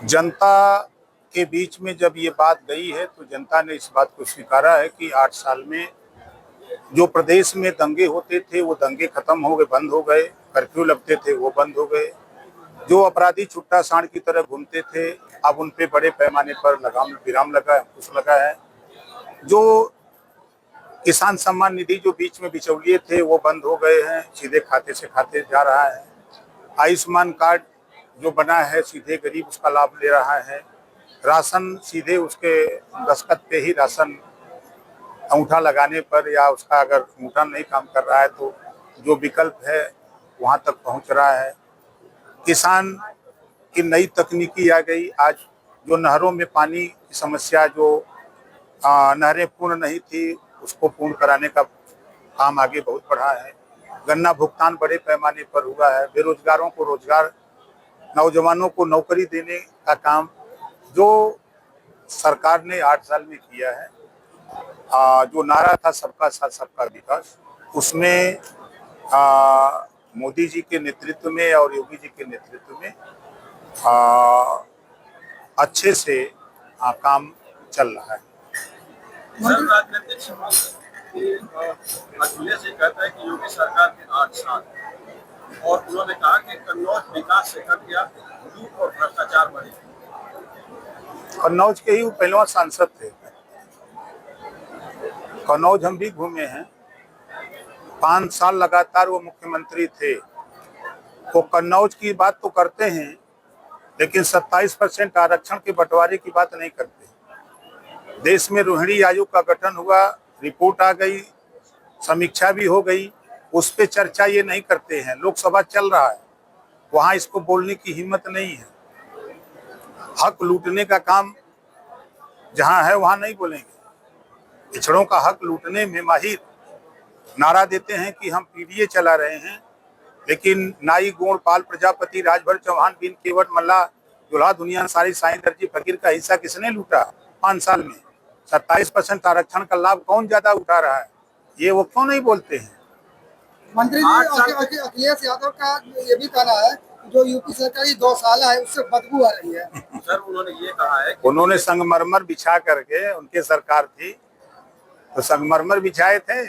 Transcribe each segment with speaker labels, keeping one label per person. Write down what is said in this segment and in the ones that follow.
Speaker 1: जनता के बीच में जब ये बात गई है तो जनता ने इस बात को स्वीकारा है कि 8 साल में जो प्रदेश में दंगे होते थे वो दंगे खत्म हो गए, बंद हो गए। कर्फ्यू लगते थे वो बंद हो गए। जो अपराधी छुट्टा सांड की तरह घूमते थे अब उन पे बड़े पैमाने पर लगाम विराम लगा है, अंकुश लगा है। जो किसान सम्मान निधि जो बीच में बिचौलिए थे वो बंद हो गए हैं, सीधे खाते से खाते जा रहा है। आयुष्मान कार्ड जो बना है सीधे गरीब उसका लाभ ले रहा है। राशन सीधे उसके दस्तखत पे ही राशन अंगूठा लगाने पर या उसका अगर अंगूठा नहीं काम कर रहा है तो जो विकल्प है वहां तक पहुंच रहा है। किसान की नई तकनीकी आ गई। आज जो नहरों में पानी की समस्या जो नहरें पूर्ण नहीं थी उसको पूर्ण कराने का काम आगे बहुत बढ़ा है। गन्ना भुगतान बड़े पैमाने पर हुआ है। बेरोजगारों को रोजगार, नौजवानों को नौकरी देने का काम जो सरकार ने 8 साल में किया है। जो नारा था सबका साथ सबका विकास, उसमें मोदी जी के नेतृत्व में और योगी जी के नेतृत्व में अच्छे से काम चल रहा है।
Speaker 2: अखिलेश जी कहता है कि योगी सरकार के 8 साल और उन्होंने कहा कि कन्नौज विकास से कट गया, लूट और भ्रष्टाचार बढ़े।
Speaker 1: कन्नौज के ही वो पहलवा सांसद थे। कन्नौज हम भी घूमे हैं। 5 साल लगातार वो मुख्यमंत्री थे। वो कन्नौज की बात तो करते हैं लेकिन 27% आरक्षण के बंटवारे की बात नहीं करते। देश में रोहिणी आयोग का गठन हुआ, रिपोर्ट आ गई, समीक्षा भी हो गई, उस पे चर्चा ये नहीं करते हैं। लोकसभा चल रहा है, वहां इसको बोलने की हिम्मत नहीं है। हक लूटने का काम जहां है वहां नहीं बोलेंगे। पिछड़ों का हक लूटने में माहिर नारा देते हैं कि हम पीडीए चला रहे हैं, लेकिन नाई गोड़ पाल प्रजापति राजभर चौहान बिन केवट मल्ला दुल्हा दुनिया सारी साईं दर्जी फकीर का हिस्सा किसने लूटा 5 साल में? 27% आरक्षण का लाभ कौन ज्यादा उठा रहा है, ये वो क्यों नहीं बोलते हैं?
Speaker 3: मंत्री जी, अखिलेश यादव का ये भी कहना है जो यूपी सरकार 2 साल है उससे बदबू आ रही है।
Speaker 2: सर उन्होंने ये कहा है,
Speaker 1: उन्होंने संगमरमर बिछा करके, उनके सरकार थी तो संगमरमर बिछाए थे।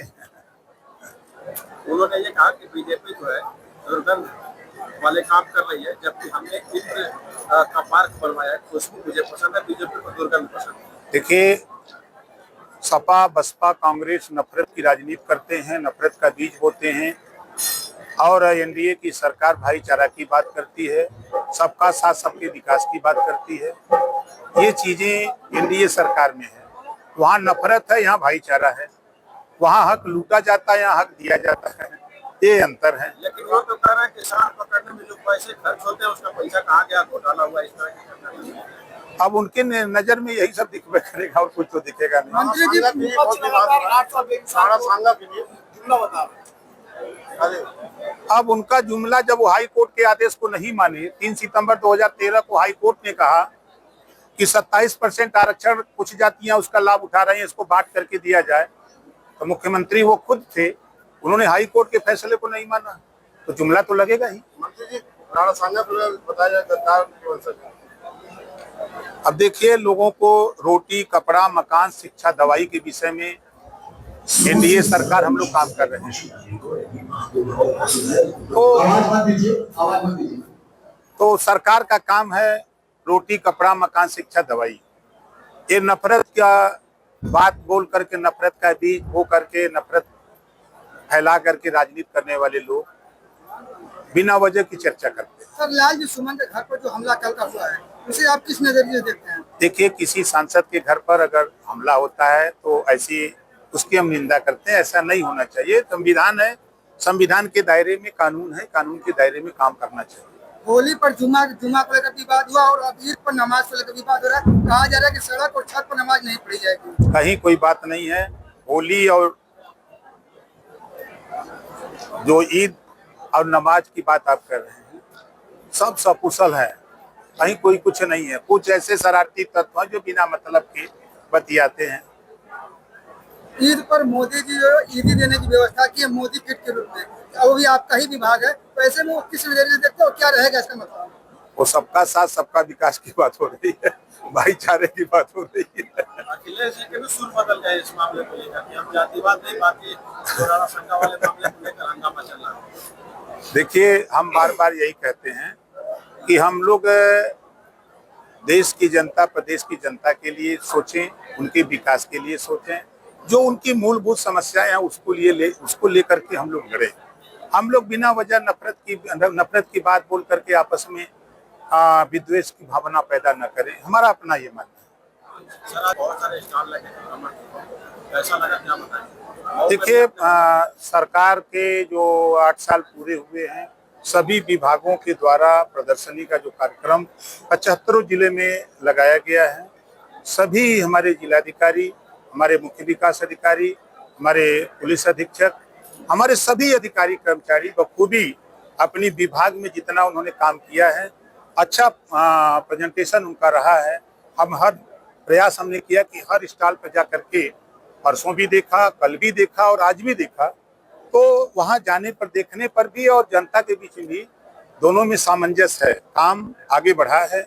Speaker 2: उन्होंने ये कहा कि बीजेपी जो है दुर्गंध वाले काम कर रही है, जबकि हमने इत्र का पार्क बनवाया है, खुशबू मुझे पसंद है, बीजेपी को दुर्गंध पसंद है।
Speaker 1: देखिए, सपा बसपा कांग्रेस नफरत की राजनीति करते हैं, नफरत का बीज बोते हैं और एनडीए की सरकार भाईचारा की बात करती है, सबका साथ सबके विकास की बात करती है। ये चीजें एनडीए सरकार में है। वहाँ नफरत है, यहाँ भाईचारा है। वहाँ हक लूटा जाता है, यहाँ हक दिया जाता है, ये अंतर है।
Speaker 2: लेकिन वो तो कह रहा है किसान पकड़ने में जो पैसे खर्च होते हैं उसका पैसा कहाँ गया, घोटाला हुआ, इस तरह की।
Speaker 1: अब उनके नजर में यही सब दिखबे करेगा और कुछ तो दिखेगा नहीं।
Speaker 3: मंत्री जी
Speaker 1: अब उनका जुमला जब वो हाई कोर्ट के आदेश को नहीं माने, 3 सितंबर 2013 को हाई कोर्ट ने कहा कि 27% आरक्षण कुछ जातियां उसका लाभ उठा रही हैं, इसको बांट करके दिया जाए, तो मुख्यमंत्री वो खुद थे, उन्होंने हाई कोर्ट के फैसले को नहीं माना, तो जुमला तो लगेगा ही।
Speaker 2: मंत्री जी बताया जाए,
Speaker 1: अब देखिए, लोगों को रोटी, कपड़ा, मकान, शिक्षा, दवाई के विषय में एनडीए सरकार हम लोग काम कर रहे हैं। तो सरकार का काम है रोटी, कपड़ा, मकान, शिक्षा, दवाई। ये नफरत का बात बोल करके, नफरत का बीज बो करके, नफरत फैला करके राजनीति करने वाले लोग बिना वजह की चर्चा करते हैं।
Speaker 3: सर, लालजी सुमन के घर पर जो हमला कल का हुआ है उसे आप किस नजरिए से देखते हैं?
Speaker 1: देखिए, किसी सांसद के घर पर अगर हमला होता है तो ऐसी उसकी हम निंदा करते हैं। ऐसा नहीं होना चाहिए। संविधान है, संविधान के दायरे में कानून है, कानून के दायरे में काम करना चाहिए।
Speaker 3: होली पर जुमा को लेकर विवाद हुआ और अब ईद पर नमाज को लेकर विवाद हो रहा है। कहा जा रहा है कि सड़क और छत पर नमाज नहीं पढ़ी जाएगी।
Speaker 1: कहीं कोई बात नहीं है। होली और जो ईद और नमाज की बात आप कर रहे हैं, सब सकुशल है, कहीं कोई कुछ नहीं है। कुछ ऐसे शरारती तत्व हैं जो बिना मतलब के बतियाते हैं।
Speaker 3: ईद पर मोदी जी जो ईदी देने की व्यवस्था की है मोदी किट के रूप में, वो भी आपका ही विभाग है, तो ऐसे में किस नजरिए से देखते हो, क्या रहेगा इसका मतलब?
Speaker 1: वो सबका साथ सबका विकास की बात हो रही है, भाईचारे की बात हो रही है।
Speaker 2: अखिलेश जी के भी सुर बदल गए इस मामले को लेकर कि हम जातिवाद नहीं, बाकी दोराना संख्या वाले मामले को लेकर हंगामा चल रहा है।
Speaker 1: देखिए, हम बार बार यही कहते हैं कि हम लोग देश की जनता, प्रदेश की जनता के लिए सोचें, उनके विकास के लिए सोचें, जो उनकी मूलभूत समस्याएं हैं उसको लेकर के हम लोग लड़े। हम लोग बिना वजह नफरत की बात बोल करके आपस में विद्वेष की भावना पैदा न करें, हमारा अपना ये मानना है।
Speaker 2: सर, आज बहुत सारे स्टॉल लगे हैं, ऐसा लगा क्या बताएं?
Speaker 1: देखिए, सरकार के जो 8 साल पूरे हुए हैं, सभी विभागों के द्वारा प्रदर्शनी का जो कार्यक्रम 75 जिले में लगाया गया है। सभी हमारे जिलाधिकारी, हमारे मुख्य विकास अधिकारी, हमारे पुलिस अधीक्षक, हमारे सभी अधिकारी कर्मचारी बखूबी अपनी विभाग में जितना उन्होंने काम किया है, अच्छा प्रेजेंटेशन उनका रहा है। हम हर प्रयास हमने किया कि हर स्टॉल पर जा करके, परसों भी देखा, कल भी देखा और आज भी देखा, तो वहां जाने पर, देखने पर भी और जनता के बीच में भी दोनों में सामंजस्य है। काम आगे बढ़ा है,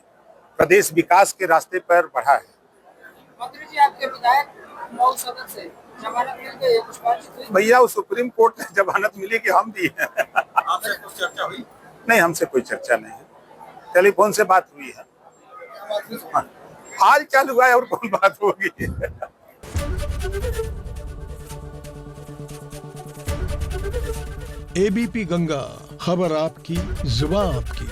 Speaker 1: प्रदेश विकास के रास्ते पर बढ़ा है।
Speaker 3: मंत्री जी, आपके विधायक मऊ सदन से जमानत मिल गई है, कुछ बातचीत हुई?
Speaker 1: भैया, वो सुप्रीम कोर्ट ने जमानत मिली कि हम दी है।
Speaker 2: आपसे कुछ चर्चा हुई?
Speaker 1: नहीं, हमसे कोई चर्चा नहीं है, टेलीफोन से बात हुई है। हाल चाल हुआ है और कौन बात होगी।
Speaker 4: एबीपी गंगा, खबर आपकी, जुबान आपकी।